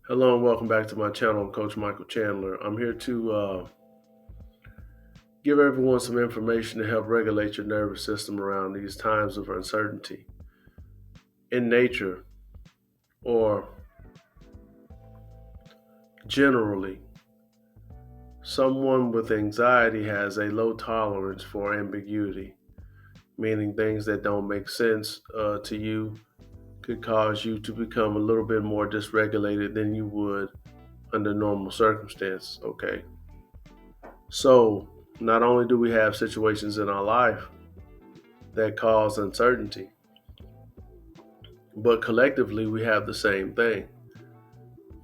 Hello and welcome back to my channel. I'm Coach Michael Chandler. I'm here to give everyone some information to help regulate your nervous system around these times of uncertainty. In nature, or generally, someone with anxiety has a low tolerance for ambiguity, meaning things that don't make sense to you could cause you to become a little bit more dysregulated than you would under normal circumstances. Okay. So, not only do we have situations in our life that cause uncertainty, but collectively we have the same thing.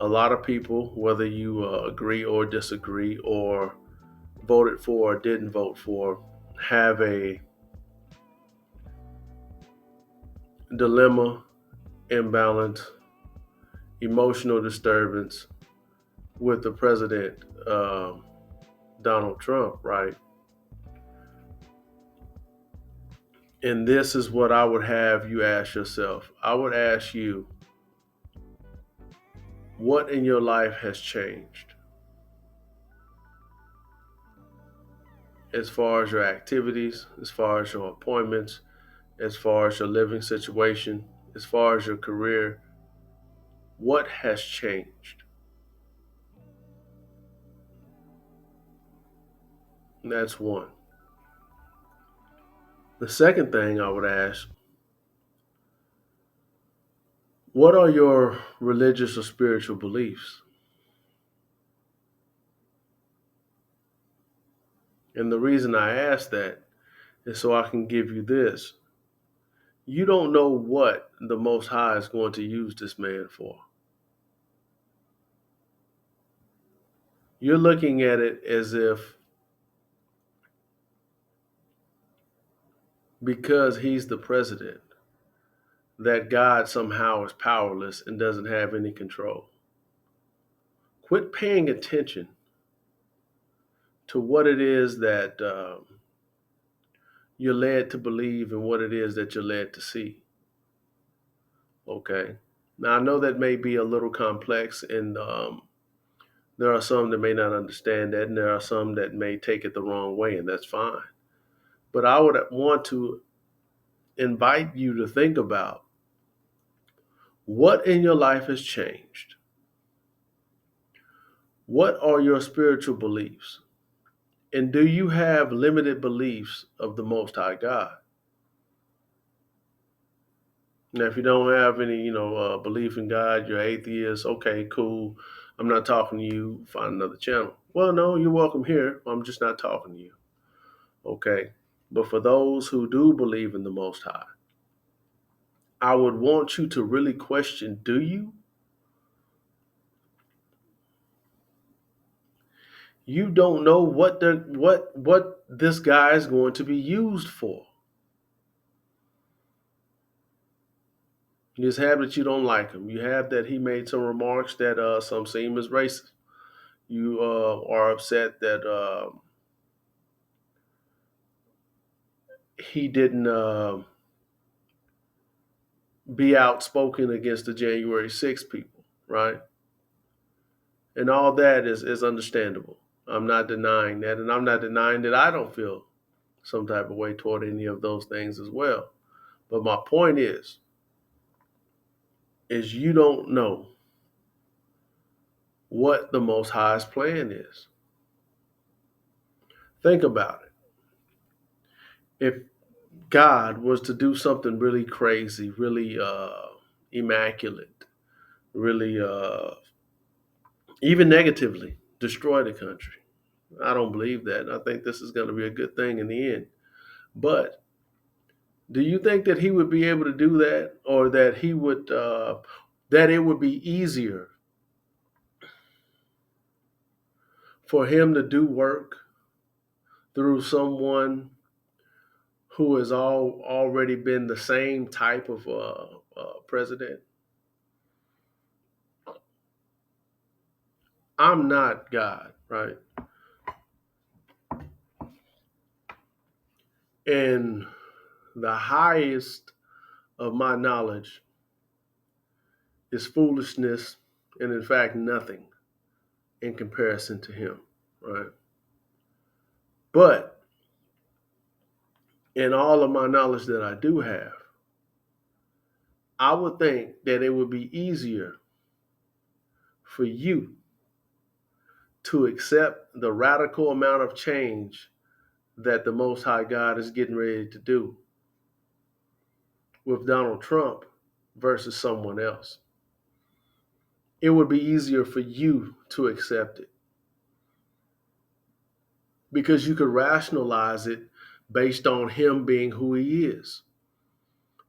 A lot of people, whether you agree or disagree, or voted for or didn't vote for, have a dilemma, imbalance, emotional disturbance with the president, Donald Trump, right? And this is what I would have you ask yourself. I would ask you, what in your life has changed as far as your activities, as far as your appointments, as far as your living situation, as far as your career? What has changed? And that's one. The second thing I would ask, what are your religious or spiritual beliefs? And the reason I ask that is so I can give you this. You don't know what the Most High is going to use this man for. You're looking at it as if because he's the president, that God somehow is powerless and doesn't have any control. Quit paying attention to what it is that you're led to believe and what it is that you're led to see. Okay. Now, I know that may be a little complex, and there are some that may not understand that, and there are some that may take it the wrong way, and that's fine. But I would want to invite you to think about what in your life has changed. What are your spiritual beliefs? And do you have limited beliefs of the Most High God? Now, if you don't have any, belief in God, you're atheist. Okay, cool. I'm not talking to you. Find another channel. Well, no, you're welcome here. I'm just not talking to you. Okay. But for those who do believe in the Most High, I would want you to really question: do you? You don't know what this guy is going to be used for. You just have that you don't like him. You have that he made some remarks that some seem as racist. You are upset that he didn't be outspoken against the January 6th people, right? And all that is understandable. I'm not denying that. And I'm not denying that I don't feel some type of way toward any of those things as well. But my point is you don't know what the Most High's plan is. Think about it. If God was to do something really crazy, really immaculate, really even negatively destroy the country, I don't believe that. I think this is going to be a good thing in the end. But do you think that he would be able to do that, or that he would that it would be easier for him to do work through someone who has already been the same type of president? I'm not God, right? And the highest of my knowledge is foolishness and in fact, nothing in comparison to him, right? But in all of my knowledge that I do have, I would think that it would be easier for you to accept the radical amount of change that the Most High God is getting ready to do with Donald Trump versus someone else. It would be easier for you to accept it because you could rationalize it based on him being who he is.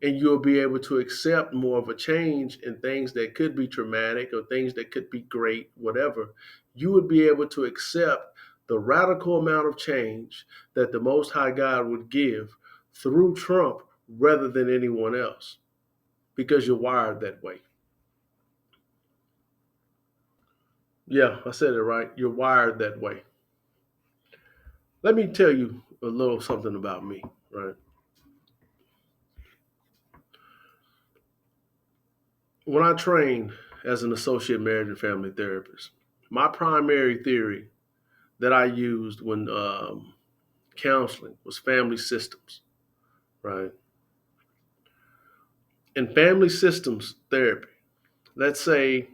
And you'll be able to accept more of a change in things that could be traumatic or things that could be great, whatever. You would be able to accept the radical amount of change that the Most High God would give through Trump rather than anyone else because you're wired that way. Yeah, I said it right. You're wired that way. Let me tell you a little something about me, right? When I trained as an associate marriage and family therapist, my primary theory that I used when counseling was family systems, right? In family systems therapy, let's say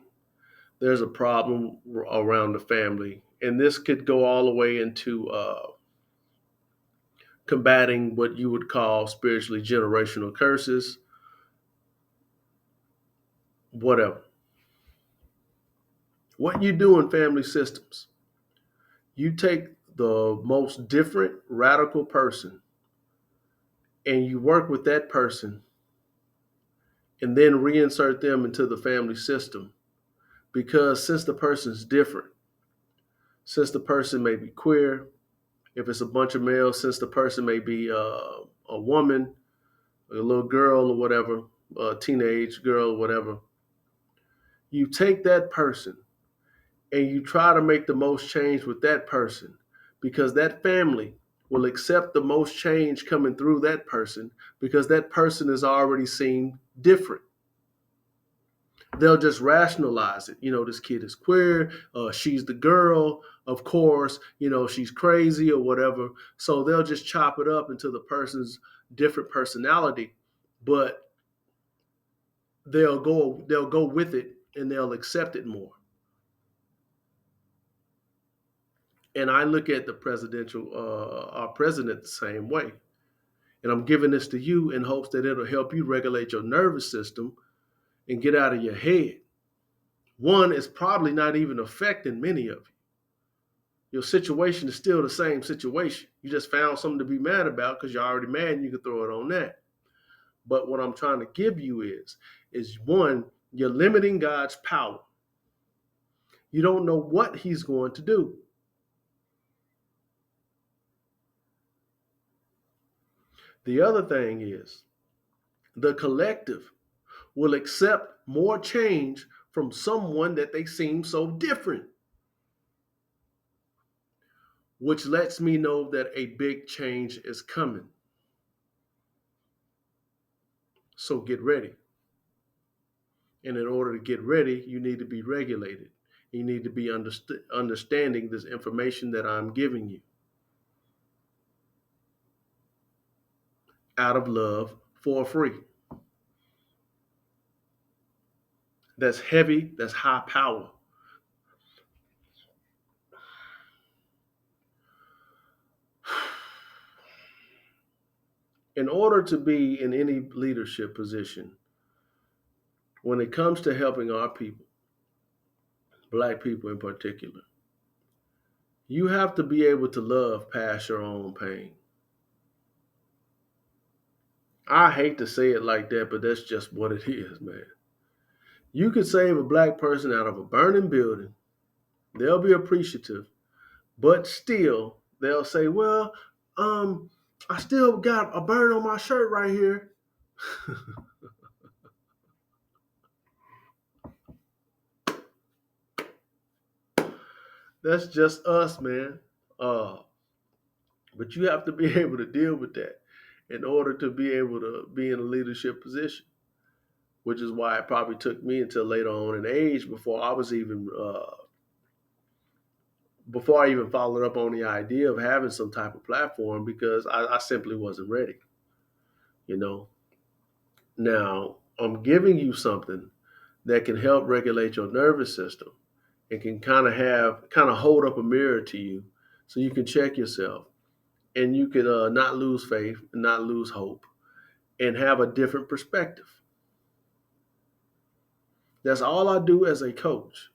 there's a problem around the family, and this could go all the way into combating what you would call spiritually generational curses, whatever. What you do in family systems, you take the most different radical person and you work with that person and then reinsert them into the family system because since the person's different, since the person may be queer, if it's a bunch of males, since the person may be a woman, a little girl or whatever, a teenage girl or whatever, you take that person and you try to make the most change with that person because that family will accept the most change coming through that person because that person is already seen different. They'll just rationalize it. This kid is queer. She's the girl. Of course, she's crazy or whatever. So they'll just chop it up into the person's different personality, but they'll go with it and they'll accept it more. And I look at our president the same way. And I'm giving this to you in hopes that it'll help you regulate your nervous system and get out of your head. One is probably not even affecting many of you. Your situation is still the same situation. You just found something to be mad about because you're already mad and you can throw it on that. But what I'm trying to give you is one, you're limiting God's power. You don't know what he's going to do. The other thing is the collective will accept more change from someone that they seem so different, which lets me know that a big change is coming. So get ready. And in order to get ready, you need to be regulated. You need to be understanding this information that I'm giving you out of love for free. That's heavy, that's high power. In order to be in any leadership position, when it comes to helping our people, Black people in particular, you have to be able to love past your own pain. I hate to say it like that, but that's just what it is, man. You could save a Black person out of a burning building, they'll be appreciative, but still they'll say, well, um, I still got a burn on my shirt right here. That's just us, man. Uh, but you have to be able to deal with that in order to be able to be in a leadership position. which is why it probably took me until later on in age before I even followed up on the idea of having some type of platform because I simply wasn't ready. You know, now I'm giving you something that can help regulate your nervous system and can kind of hold up a mirror to you so you can check yourself and you can not lose faith and not lose hope and have a different perspective. That's all I do as a coach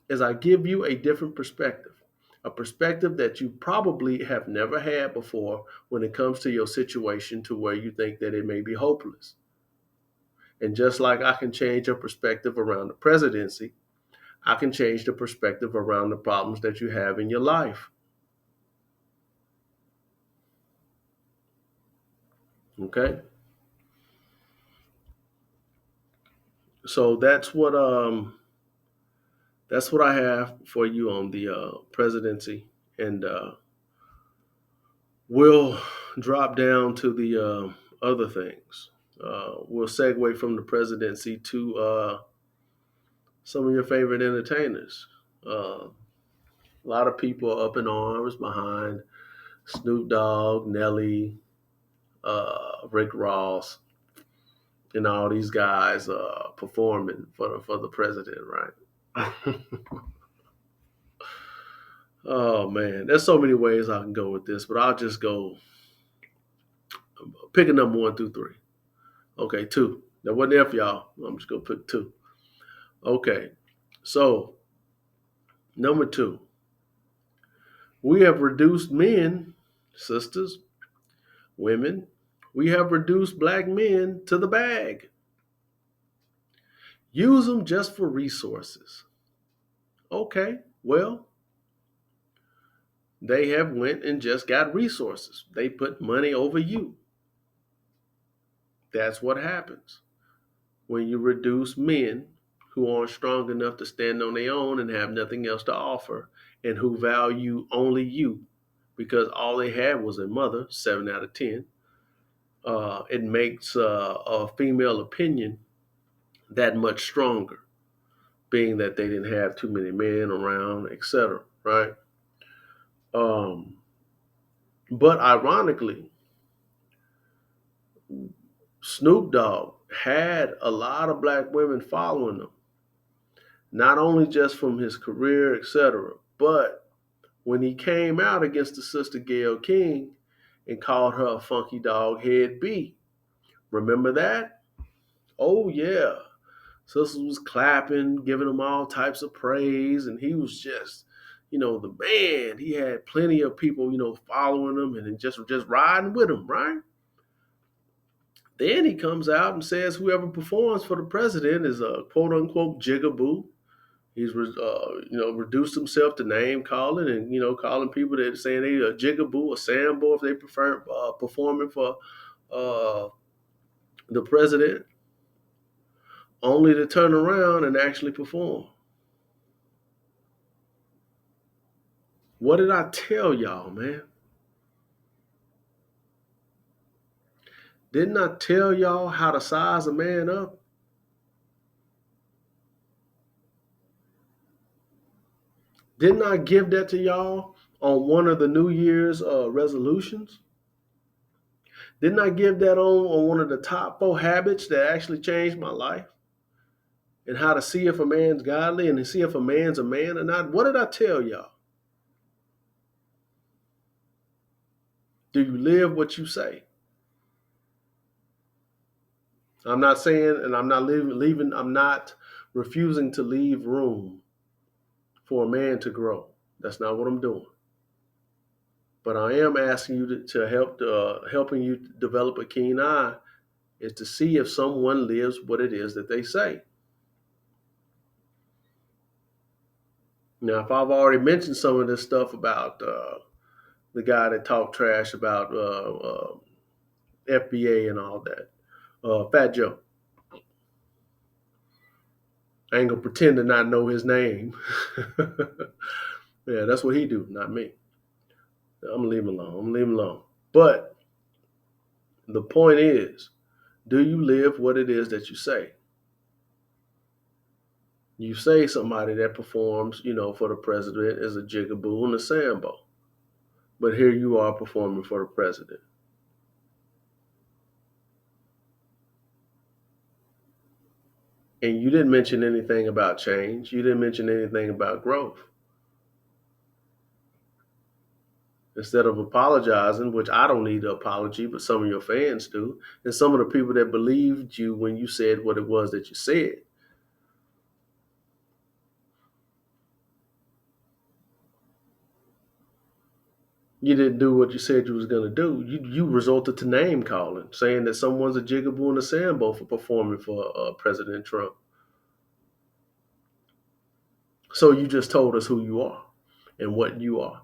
is I give you a different perspective, a perspective that you probably have never had before when it comes to your situation to where you think that it may be hopeless. And just like I can change your perspective around the presidency, I can change the perspective around the problems that you have in your life. Okay? So that's what I have for you on the presidency, and we'll drop down to the other things. We'll segue from the presidency to some of your favorite entertainers. A lot of people are up in arms behind Snoop Dogg, Nelly, Rick Ross, and all these guys performing for the president, right? Oh man, there's so many ways I can go with this, but I'll just go pick a number one through three. Okay, two. That wasn't F, y'all. I'm just gonna put two. Okay, so number two, we have reduced men, sisters, women. We have reduced black men to the bag. Use them just for resources. Okay, well, they have went and just got resources. They put money over you. That's what happens when you reduce men who aren't strong enough to stand on their own and have nothing else to offer and who value only you because all they had was a mother, 7 out of 10. It makes a female opinion that much stronger, being that they didn't have too many men around, etc. Right? Um, but ironically, Snoop Dogg had a lot of black women following him, not only just from his career, etc., but when he came out against the sister Gayle King and called her a funky dog head B. Remember that? Oh yeah. Sister was clapping, giving him all types of praise, and he was just, the man. He had plenty of people, following him and just riding with him, right? Then he comes out and says whoever performs for the president is a quote unquote jigaboo. He's reduced himself to name calling and calling people that saying they a jigaboo or sambo if they prefer performing for uh, the president, only to turn around and actually perform. What did I tell y'all, man? Didn't I tell y'all how to size a man up? Didn't I give that to y'all on one of the New Year's resolutions? Didn't I give that on one of the top 4 habits that actually changed my life? And how to see if a man's godly and to see if a man's a man or not? What did I tell y'all? Do you live what you say? I'm not saying, and I'm not I'm not refusing to leave room for a man to grow. That's not what I'm doing. But I am asking you to helping you develop a keen eye is to see if someone lives what it is that they say. Now, if I've already mentioned some of this stuff about the guy that talked trash about FBA and all that, Fat Joe, I ain't gonna pretend to not know his name. Yeah, that's what he do, not me. I'm gonna leave him alone. But the point is, Do you live what it is that you say? You say somebody that performs, for the president is a jigaboo and a sambo. But here you are performing for the president. And you didn't mention anything about change. You didn't mention anything about growth. Instead of apologizing, which I don't need an apology, but some of your fans do, and some of the people that believed you when you said what it was that you said, you didn't do what you said you was going to do. You resorted to name calling, saying that someone's a jigaboo and a sambo for performing for President Trump. So you just told us who you are and what you are.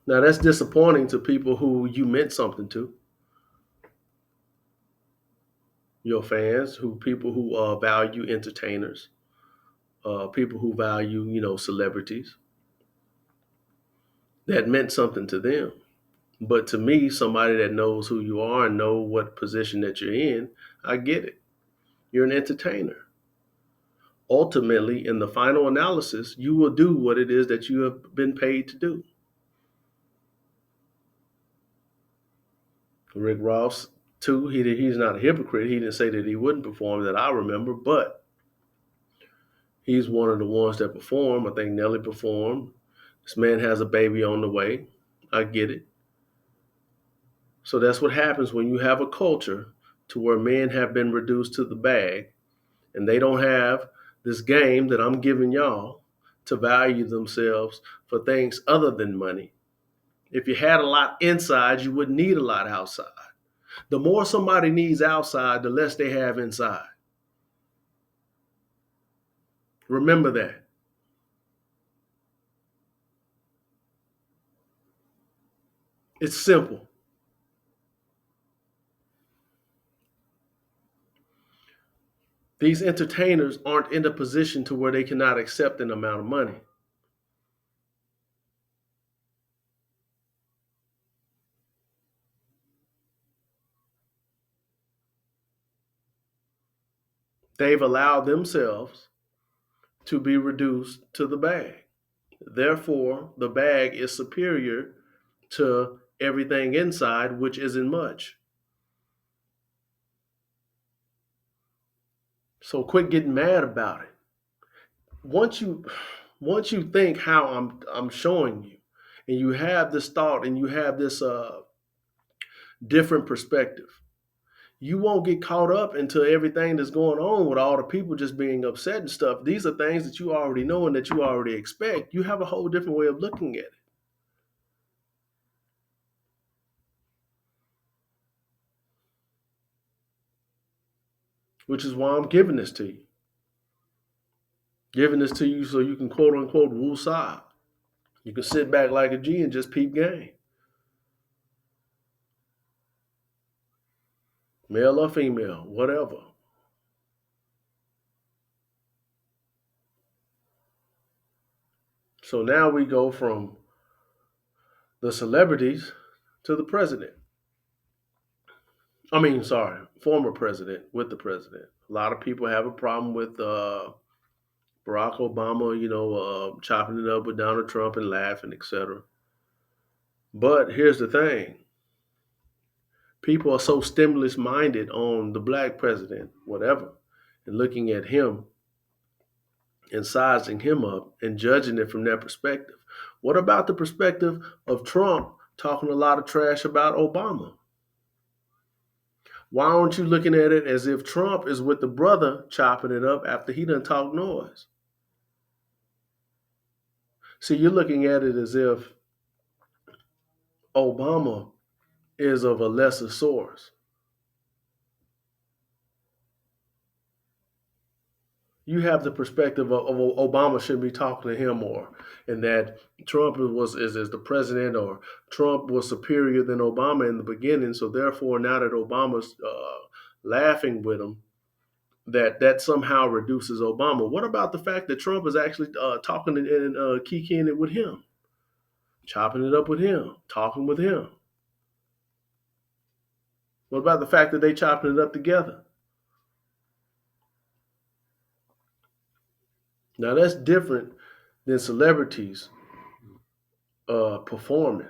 Now that's disappointing to people who you meant something to, your fans, who people who value entertainers, people who value celebrities. That meant something to them. But to me, somebody that knows who you are and know what position that you're in, I get it. You're an entertainer. Ultimately, in the final analysis, you will do what it is that you have been paid to do. Rick Ross, too, he's not a hypocrite. He didn't say that he wouldn't perform that I remember, but he's one of the ones that perform. I think Nelly performed. This man has a baby on the way. I get it. So that's what happens when you have a culture to where men have been reduced to the bag and they don't have this game that I'm giving y'all to value themselves for things other than money. If you had a lot inside, you wouldn't need a lot outside. The more somebody needs outside, the less they have inside. Remember that. It's simple. These entertainers aren't in a position to where they cannot accept an amount of money. They've allowed themselves to be reduced to the bag. Therefore, the bag is superior to everything inside, which isn't much. So quit getting mad about it. Once you once you think how I'm showing you, and you have this thought and you have this different perspective, you won't get caught up into everything that's going on with all the people just being upset and stuff. These are things that you already know and that you already expect. You have a whole different way of looking at it, which is why I'm giving this to you. Giving this to you so you can quote unquote rule side. You can sit back like a G and just peep game, male or female, whatever. So now we go from the celebrities to the president. I mean, sorry, former president with the president. A lot of people have a problem with Barack Obama, chopping it up with Donald Trump and laughing, etc. But here's the thing: people are so stimulus minded on the black president, whatever, and looking at him and sizing him up and judging it from that perspective. What about the perspective of Trump talking a lot of trash about Obama? Why aren't you looking at it as if Trump is with the brother chopping it up after he done talked noise? See, you're looking at it as if Obama is of a lesser source. You have the perspective of Obama should be talking to him more, and that Trump is the president, or Trump was superior than Obama in the beginning. So therefore, now that Obama's laughing with him, that somehow reduces Obama. What about the fact that Trump is actually talking and kikiing it with him, chopping it up with him, talking with him? What about the fact that they chopping it up together? Now that's different than celebrities performing.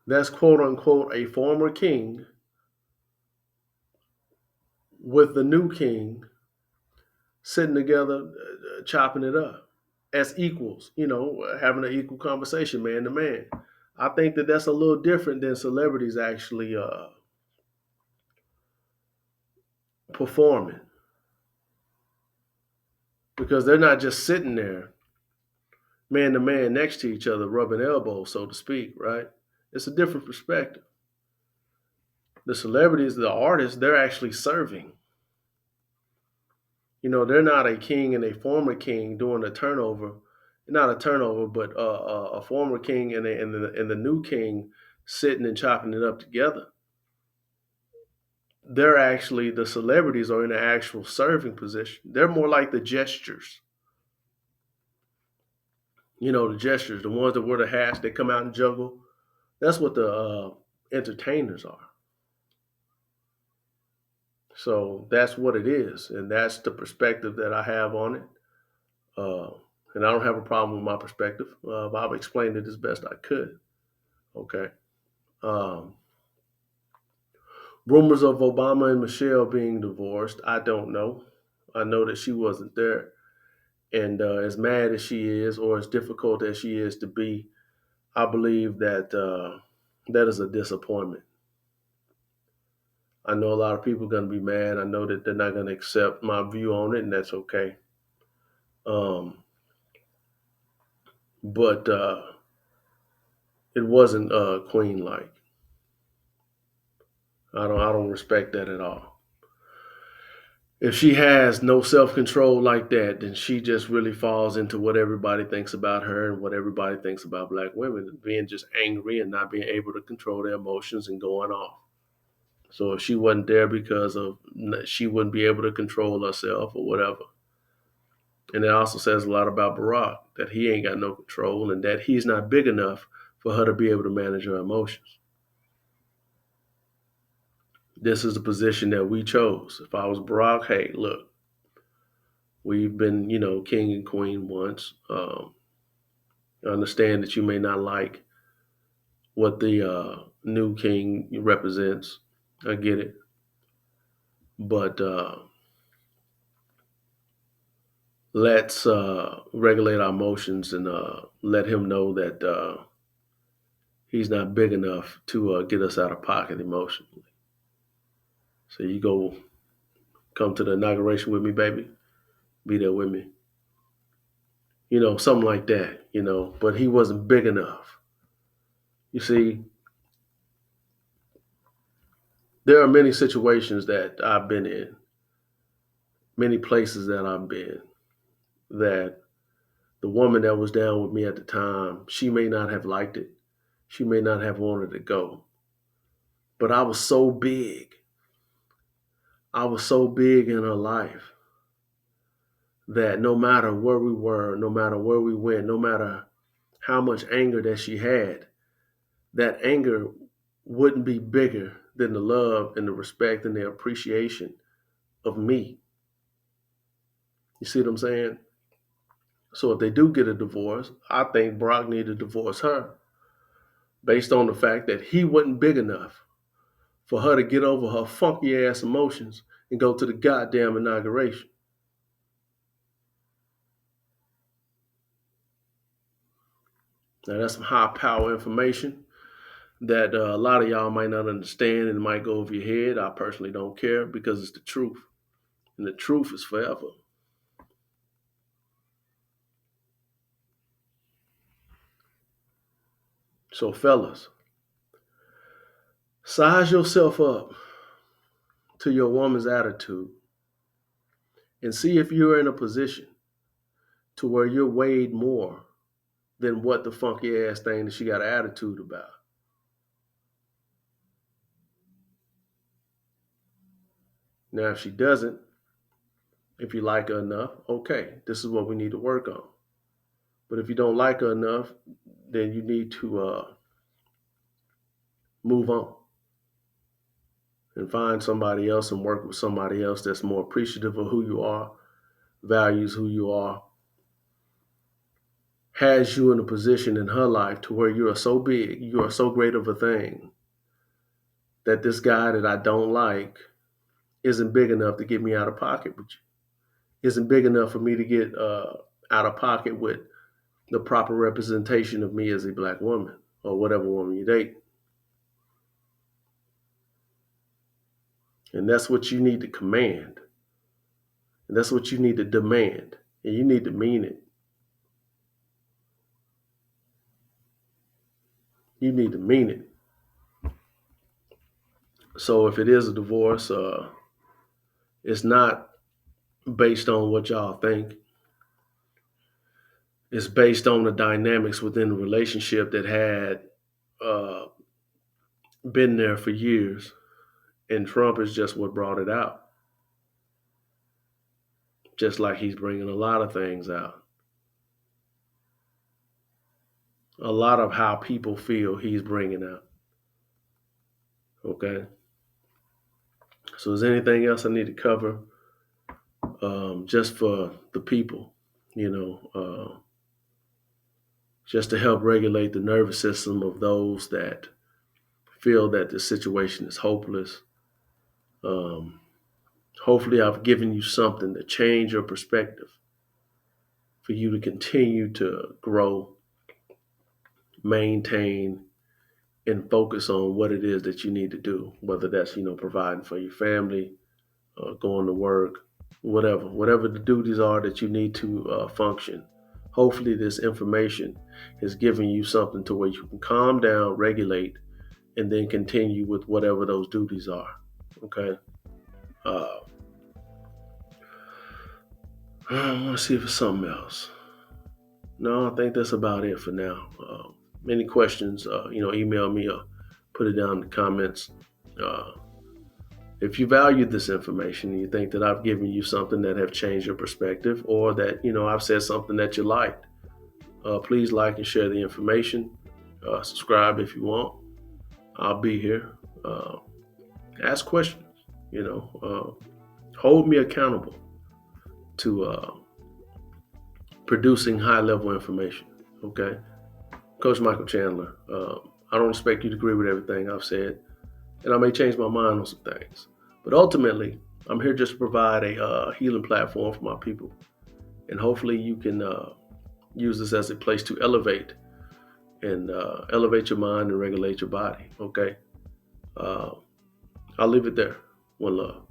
That's quote unquote a former king with the new king sitting together, chopping it up as equals, having an equal conversation, man to man. I think that that's a little different than celebrities actually performing because they're not just sitting there man to man next to each other, rubbing elbows, so to speak, right? It's a different perspective. The celebrities, the artists, they're actually serving. They're not a king and a former king doing a turnover, not a turnover, but a former king and the new king sitting and chopping it up together. They're actually the celebrities are in an actual serving position. They're more like the gestures. The gestures, the ones that wear the hats, they come out and juggle. That's what the entertainers are. So that's what it is, and that's the perspective that I have on it. Uh, and I don't have a problem with my perspective. I've explained it as best I could. Okay. Um, Rumors of Obama and Michelle being divorced. I don't know. I know that she wasn't there, and as mad as she is, or as difficult as she is to be, I believe that that is a disappointment. I know a lot of people are going to be mad. I know that they're not going to accept my view on it, and that's okay. Um, but it wasn't queen like. I don't respect that at all. If she has no self control like that, then she just really falls into what everybody thinks about her and what everybody thinks about black women, being just angry and not being able to control their emotions and going off. So if she wasn't there because of she wouldn't be able to control herself or whatever. And it also says a lot about Barack that he ain't got no control and that he's not big enough for her to be able to manage her emotions. This is the position that we chose. If I was Barack, hey, look, we've been, king and queen once. I understand that you may not like what the new king represents. I get it. But let's regulate our emotions and let him know that he's not big enough to get us out of pocket emotionally. So you go come to the inauguration with me, baby. Be there with me. Something like that, but he wasn't big enough. You see, there are many situations that I've been in, many places that I've been, that the woman that was down with me at the time, she may not have liked it. She may not have wanted to go. But I was so big. I was so big in her life that no matter where we were, no matter where we went, no matter how much anger that she had, that anger wouldn't be bigger than the love and the respect and the appreciation of me. You see what I'm saying? So if they do get a divorce, I think Brock needed to divorce her based on the fact that he wasn't big enough for her to get over her funky ass emotions and go to the goddamn inauguration. Now that's some high power information that a lot of y'all might not understand and it might go over your head. I personally don't care because it's the truth, and the truth is forever. So, fellas, size yourself up to your woman's attitude and see if you're in a position to where you're weighed more than what the funky ass thing that she got an attitude about. Now, if she doesn't, if you like her enough, okay, this is what we need to work on. But if you don't like her enough, then you need to move on and find somebody else and work with somebody else that's more appreciative of who you are, values who you are, has you in a position in her life to where you are so big, you are so great of a thing that this guy that I don't like isn't big enough to get me out of pocket with you, isn't big enough for me to get out of pocket with the proper representation of me as a black woman or whatever woman you date. And that's what you need to command. And that's what you need to demand. And you need to mean it. You need to mean it. So if it is a divorce, it's not based on what y'all think. It's based on the dynamics within the relationship that had uh, been there for years. And Trump is just what brought it out. Just like he's bringing a lot of things out. A lot of how people feel he's bringing out. Okay. So is there anything else I need to cover just for the people, you know, just to help regulate the nervous system of those that feel that the situation is hopeless. Um, Hopefully, I've given you something to change your perspective for you to continue to grow, maintain, and focus on what it is that you need to do, whether that's, providing for your family, going to work, whatever the duties are that you need to function. Hopefully, this information is giving you something to where you can calm down, regulate, and then continue with whatever those duties are. Okay. Uh, I want to see if it's something else. No, I think that's about it for now. Any questions, email me or put it down in the comments. Uh, if you value this information and you think that I've given you something that have changed your perspective or that, I've said something that you liked, please like and share the information. Subscribe if you want. I'll be here. Ask questions, hold me accountable to producing high level information. Okay. Coach Michael Chandler. I don't expect you to agree with everything I've said, and I may change my mind on some things. But ultimately, I'm here just to provide a healing platform for my people, and hopefully, you can use this as a place to elevate your mind and regulate your body. Okay, uh, I'll leave it there. One love.